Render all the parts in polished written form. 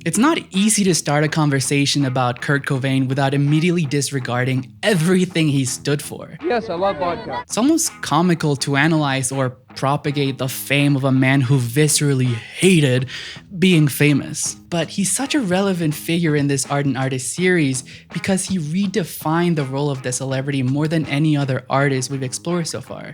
It's not easy to start a conversation about Kurt Cobain without immediately disregarding everything he stood for. Yes, I love vodka. It's almost comical to analyze or propagate the fame of a man who viscerally hated being famous. But he's such a relevant figure in this Ardent Artist series because he redefined the role of the celebrity more than any other artist we've explored so far.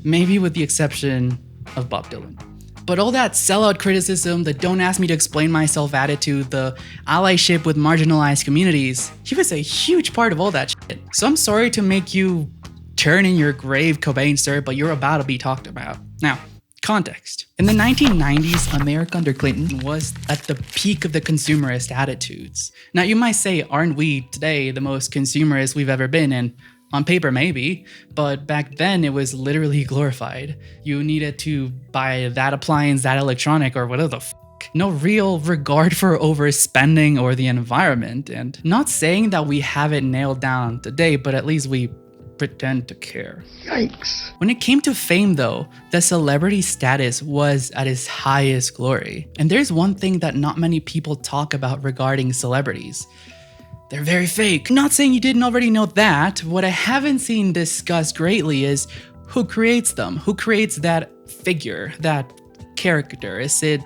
Maybe with the exception of Bob Dylan. But all that sellout criticism, the don't ask me to explain myself attitude, the allyship with marginalized communities, he was a huge part of all that shit. So I'm sorry to make you turn in your grave, Cobain sir, but you're about to be talked about. Now, context. In the 1990s, America under Clinton was at the peak of the consumerist attitudes. Now you might say, aren't we today the most consumerist we've ever been? And on paper, maybe, but back then it was literally glorified. You needed to buy that appliance, that electronic, or whatever the f***. No real regard for overspending or the environment. And not saying that we have it nailed down today, but at least we pretend to care. Yikes. When it came to fame though, the celebrity status was at its highest glory. And there's one thing that not many people talk about regarding celebrities. They're very fake. Not saying you didn't already know that. What I haven't seen discussed greatly is who creates them? Who creates that figure, that character? Is it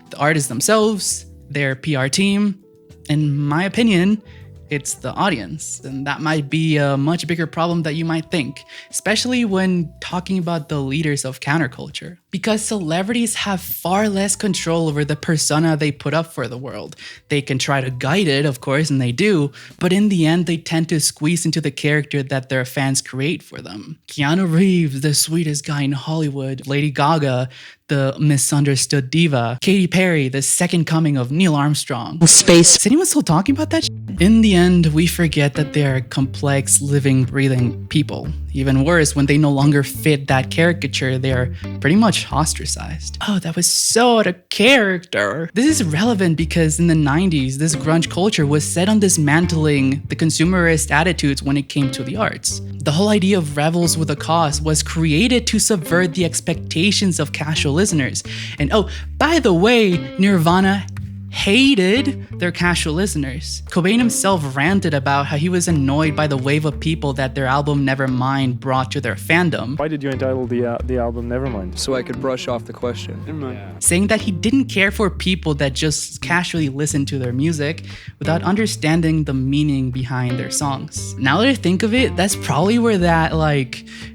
the artists themselves, their PR team? In my opinion, it's the audience. And that might be a much bigger problem than you might think, especially when talking about the leaders of counterculture. Because celebrities have far less control over the persona they put up for the world. They can try to guide it, of course, and they do, but in the end, they tend to squeeze into the character that their fans create for them. Keanu Reeves, the sweetest guy in Hollywood. Lady Gaga, the misunderstood diva. Katy Perry, the second coming of Neil Armstrong. Space. Is anyone still talking about that shit? In the end, we forget that they're complex, living, breathing people. Even worse, when they no longer fit that caricature, they're pretty much ostracized. Oh, that was so out of character. This is relevant because in the 90s, this grunge culture was set on dismantling the consumerist attitudes when it came to the arts. The whole idea of revels with a cause was created to subvert the expectations of casual listeners. And oh, by the way, Nirvana hated their casual listeners. Cobain himself ranted about how he was annoyed by the wave of people that their album Nevermind brought to their fandom. Why did you entitle the album Nevermind? So I could brush off the question. Nevermind. Saying that he didn't care for people that just casually listened to their music without understanding the meaning behind their songs. Now that I think of it, that's probably where that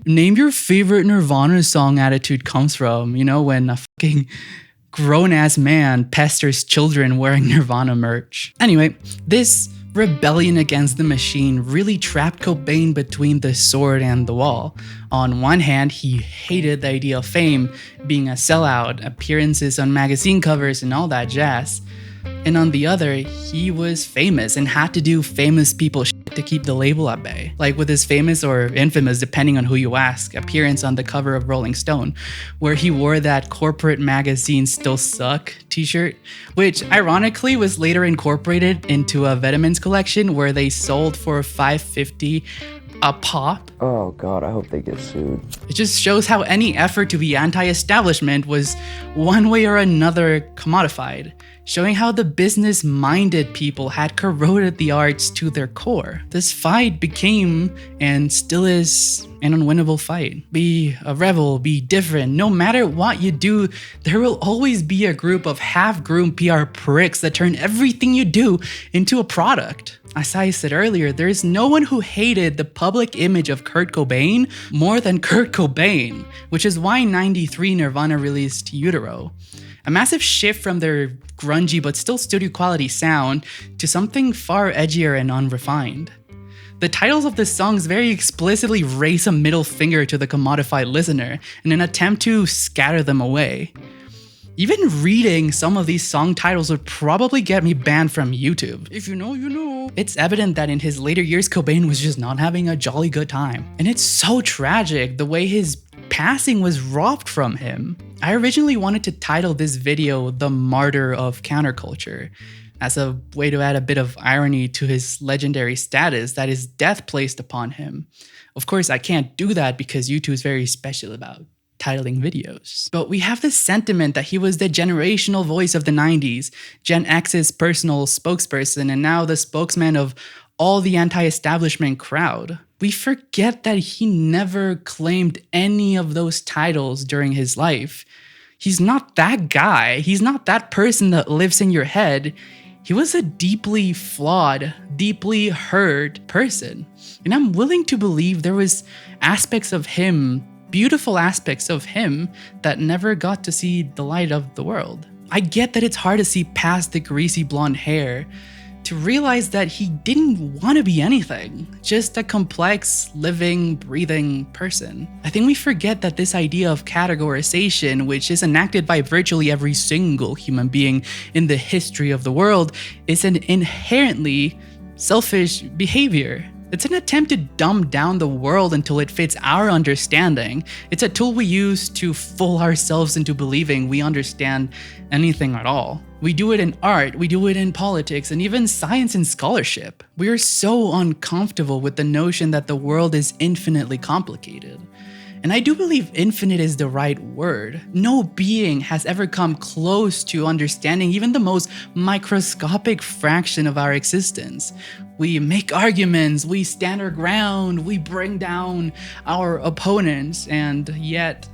name your favorite Nirvana song attitude comes from. You know, when a fucking grown-ass man pesters children wearing Nirvana merch. Anyway, this rebellion against the machine really trapped Cobain between the sword and the wall. On one hand, he hated the idea of fame, being a sellout, appearances on magazine covers and all that jazz. And on the other, he was famous and had to do famous people shit to keep the label at bay. Like with his famous or infamous, depending on who you ask, appearance on the cover of Rolling Stone, where he wore that corporate magazine still suck t-shirt, which ironically was later incorporated into a Vitamins collection where they sold for $5.50 a pop. Oh god, I hope they get sued. It just shows how any effort to be anti-establishment was one way or another commodified, showing how the business-minded people had corroded the arts to their core. This fight became, and still is, an unwinnable fight. Be a rebel, be different. No matter what you do, there will always be a group of half-groomed PR pricks that turn everything you do into a product. As I said earlier, there is no one who hated the public image of Kurt Cobain more than Kurt Cobain, which is why in '93 Nirvana released Utero. A massive shift from their grungy but still studio quality sound to something far edgier and unrefined. The titles of the songs very explicitly raise a middle finger to the commodified listener in an attempt to scatter them away. Even reading some of these song titles would probably get me banned from YouTube. If you know, you know. It's evident that in his later years, Cobain was just not having a jolly good time. And it's so tragic the way his passing was robbed from him. I originally wanted to title this video The Martyr of Counterculture, as a way to add a bit of irony to his legendary status that his death placed upon him. Of course, I can't do that because YouTube is very special about titling videos. But we have this sentiment that he was the generational voice of the 90s, Gen X's personal spokesperson, and now the spokesman of all the anti-establishment crowd. We forget that he never claimed any of those titles during his life. He's not that guy. He's not that person that lives in your head. He was a deeply flawed, deeply hurt person. And I'm willing to believe there was aspects of him, beautiful aspects of him, that never got to see the light of the world. I get that it's hard to see past the greasy blonde hair, to realize that he didn't want to be anything, just a complex, living, breathing person. I think we forget that this idea of categorization, which is enacted by virtually every single human being in the history of the world, is an inherently selfish behavior. It's an attempt to dumb down the world until it fits our understanding. It's a tool we use to fool ourselves into believing we understand anything at all. We do it in art, we do it in politics, and even science and scholarship. We are so uncomfortable with the notion that the world is infinitely complicated. And I do believe infinite is the right word. No being has ever come close to understanding even the most microscopic fraction of our existence. We make arguments, we stand our ground, we bring down our opponents, and yet,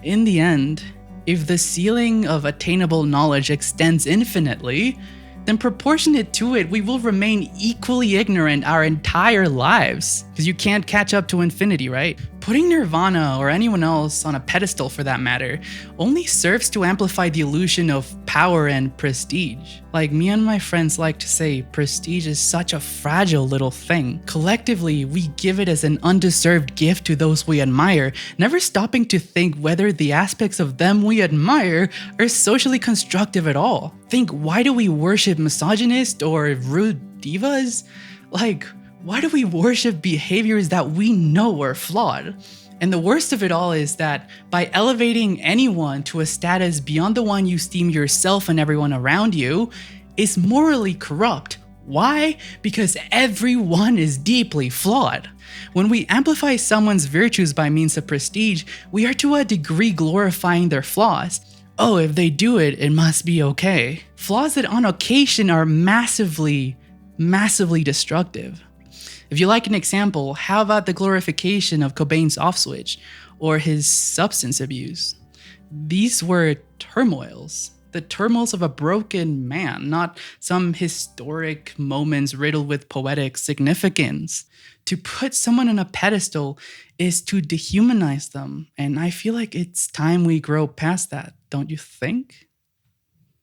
in the end, if the ceiling of attainable knowledge extends infinitely, then proportionate to it, we will remain equally ignorant our entire lives. Because you can't catch up to infinity, right? Putting Nirvana or anyone else on a pedestal for that matter only serves to amplify the illusion of power and prestige. Like me and my friends like to say, prestige is such a fragile little thing. Collectively, we give it as an undeserved gift to those we admire, never stopping to think whether the aspects of them we admire are socially constructive at all. Think, why do we worship misogynist or rude divas? Like, why do we worship behaviors that we know are flawed? And the worst of it all is that by elevating anyone to a status beyond the one you esteem yourself and everyone around you is morally corrupt. Why? Because everyone is deeply flawed. When we amplify someone's virtues by means of prestige, we are to a degree glorifying their flaws. Oh, if they do it, it must be okay. Flaws that on occasion are massively destructive. If you like an example, how about the glorification of Cobain's off switch or his substance abuse? These were turmoils, the turmoils of a broken man, not some historic moments riddled with poetic significance. To put someone on a pedestal is to dehumanize them, and I feel like it's time we grow past that, don't you think?